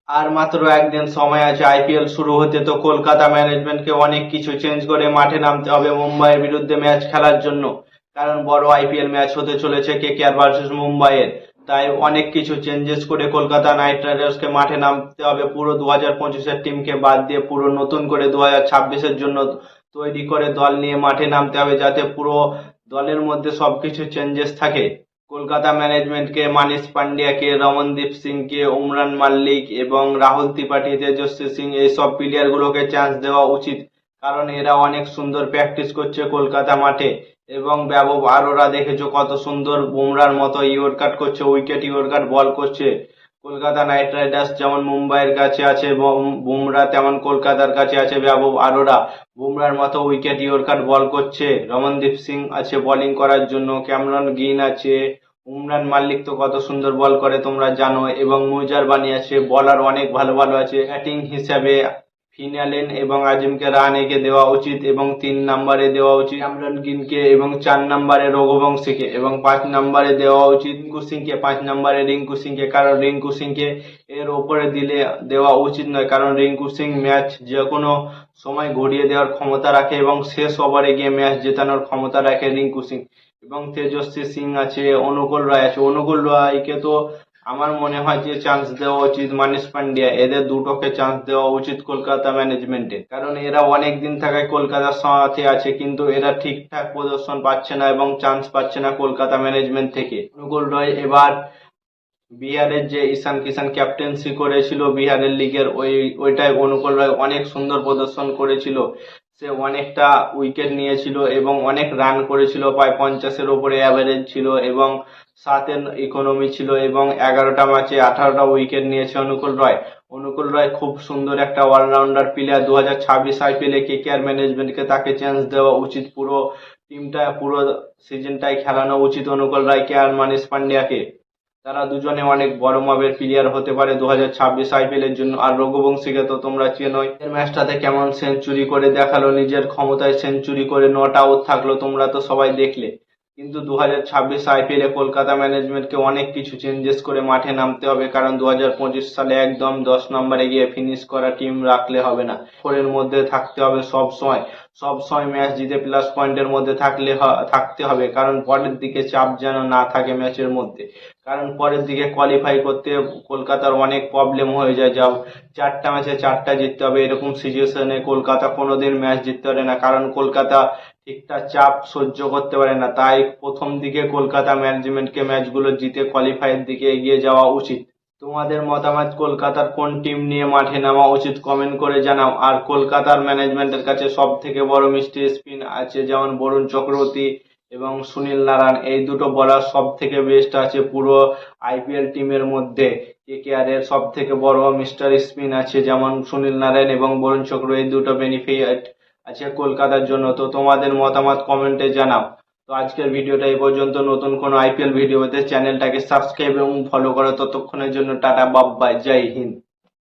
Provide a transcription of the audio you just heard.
আর মাত্র একদিন সময় আছে আইপিএল শুরু হতে, তো কলকাতা ম্যানেজমেন্টকে অনেক কিছু চেঞ্জ করে মাঠে নামতে হবে মুম্বাইয়ের বিরুদ্ধে ম্যাচ খেলার জন্য। কারণ বড় আইপিএল ম্যাচ হতে চলেছে কেকেআর ভার্সেস মুম্বাইয়ের। তাই অনেক কিছু চেঞ্জেস করে কলকাতা নাইট রাইডার্সকে মাঠে নামতে হবে, পুরো 2025-এর টিমকে বাদ দিয়ে পুরো নতুন করে 2026-এর জন্য তৈরি করে দল নিয়ে মাঠে নামতে হবে, যাতে পুরো দলের মধ্যে সবকিছু চেঞ্জেস থাকে। কলকাতা ম্যানেজমেন্টকে মানিশ পান্ডিয়াকে, রমনদীপ সিংকে, উমরান মাল্লিক এবং রাহুল ত্রিপাঠী, তেজস্বী সিং এইসব প্লেয়ার গুলোকে চান্স দেওয়া উচিত। কারণ এরা অনেক সুন্দর প্র্যাকটিস করছে কলকাতা মাঠে। এবং বৈভব আরোরা দেখেছো কত সুন্দর বুমরার মতো ইয়র্কার করছে, উইকেট ইয়র্কার বল করছে। কলকাতা নাইট রাইডার্স যেমন মুম্বাইয়ের কাছে আছে বুমরা, তেমন কলকাতার কাছে আছে বৈভব আরোরা। বুমরার মতো উইকেট ইয়র্কার বল করছে, রমনদীপ সিং আছে বোলিং করার জন্য, ক্যামেরন গ্রিন আছে, উমরান মাল্লিক তো কত সুন্দর বল করে তোমরা জানো, এবং মুজার বানি আছে। বলার অনেক ভালো ভালো আছে। ব্যাটিং হিসাবে ফিনালেন এবং আজিমকে রান একে দেওয়া উচিত, এবং 3 নম্বরে দেওয়া উচিত ক্যামেরন গ্রিনকে, এবং 4 নম্বরে রঘুবংশীকে, এবং 5 নম্বরে দেওয়া উচিত রিঙ্কু সিংকে। 5 নম্বরে রিঙ্কু সিংকে, কারণ রিঙ্কু সিংকে এর ওপরে দিলে দেওয়া উচিত নয়, কারণ রিঙ্কু সিং ম্যাচ যে কোনো সময় ঘুরিয়ে দেওয়ার ক্ষমতা রাখে এবং শেষ ওভারে গিয়ে ম্যাচ জেতানোর ক্ষমতা রাখে রিঙ্কু সিং। এবং তেজস্বী সিং আছে, অনুকূল রায় আছে। অনুকূল রায়কে তো আমার মনে হয় যে চান্স দেওয়া উচিত মানিশ পান্ডিয়া, এদের দুটোকে চান্স দেওয়া উচিত কলকাতা ম্যানেজমেন্টের। কারণ এরা অনেক দিন থেকে কলকাতার সাথে আছে, কিন্তু এরা ঠিকঠাক প্রদর্শন পাচ্ছে না এবং চান্স পাচ্ছে না কলকাতা ম্যানেজমেন্ট থেকে। অনুকূল রয় এবার বিহারের যে ঈশান কিষান ক্যাপ্টেন্সি করেছিল বিহারের লিগের, ওইটাই অনুকূল রায় অনেক সুন্দর প্রদর্শন করেছিল। সে অনেকটা উইকেট নিয়েছিল এবং অনেক রান করেছিল, প্রায় 50-এর ওপরে অ্যাভারেজ ছিল, এবং 7 ইকোনমি ছিল, এবং 11টা ম্যাচে 18টা উইকেট নিয়েছে অনুকূল রয়। অনুকূল রয় খুব সুন্দর একটা অলরাউন্ডার প্লেয়ার। 2026 আইপিএলে কেকেআর ম্যানেজমেন্টকে তাকে চান্স দেওয়া উচিত, পুরো টিমটা পুরো সিজনটাই খেলানো উচিত অনুকূল রায়কে আর মানিশ পান্ডিয়াকে। তারা দুজনে অনেক বড় মাপের প্লেয়ার হতে পারে 2026 আইপিএল এর জন্য। আর রঘুবংশীকে তো তোমরা চেনোই, এর ম্যাচটাতে কেমন সেঞ্চুরি করে দেখালো, নিজের ক্ষমতায় সেঞ্চুরি করে 9টা আউট থাকলো, তোমরা তো সবাই দেখলে। কিন্তু 2026 আইপিএল এ কলকাতা ম্যানেজমেন্টকে অনেক কিছু চেঞ্জেস করে মাঠে নামতে হবে, কারণ 2025 সালে একদম 10 নম্বরে গিয়ে ফিনিশ করা টিম রাখলে হবে না। ফোরের মধ্যে থাকতে হবে সব সময়, সব সময় ম্যাচ জিতে প্লাস পয়েন্টের মধ্যে থাকতে হবে, কারণ পরের দিকে চাপ যেন না থাকে ম্যাচের মধ্যে। কারণ পরের দিকে কোয়ালিফাই করতে কলকাতার অনেক প্রবলেম হয়ে যায়। যাও 4টা ম্যাচে 4টা জিততে হবে, এরকম সিচুয়েশনে কলকাতা কোনোদিন ম্যাচ জিততে পারে না, কারণ কলকাতা ঠিকঠাক চাপ সহ্য করতে পারে না। তাই প্রথম দিকে কলকাতা ম্যানেজমেন্টকে ম্যাচগুলো জিতে কোয়ালিফাইয়ের দিকে এগিয়ে যাওয়া উচিত। তোমাদের মতামত, কলকাতার কোন টিম নিয়ে মাঠে নামা উচিত কমেন্ট করে জানাও। আর কলকাতার ম্যানেজমেন্টের কাছে সব থেকে বড় মিস্ট্রি স্পিন আছে, যেমন বরুণ চক্রবর্তী এবং সুনীল নারায়ণ, এই দুটো বলার সব থেকে বেস্ট আছে পুরো আইপিএল টিমের মধ্যে। কেকেআর এর সব থেকে বড় মিস্টার স্পিন আছে, যেমন সুনীল নারায়ণ এবং বরুণ চক্রবর্তী, এই দুটো বেনিফিট আছে কলকাতার জন্য। তো তোমাদের মতামত কমেন্টে জানাও। তো আজকের ভিডিওটা এই পর্যন্ত। নতুন কোনো আইপিএল ভিডিও পেতে চ্যানেলটাকে সাবস্ক্রাইব এবং ফলো করো। ততক্ষণের জন্য টাটা, বাই বাই, জয় হিন্দ।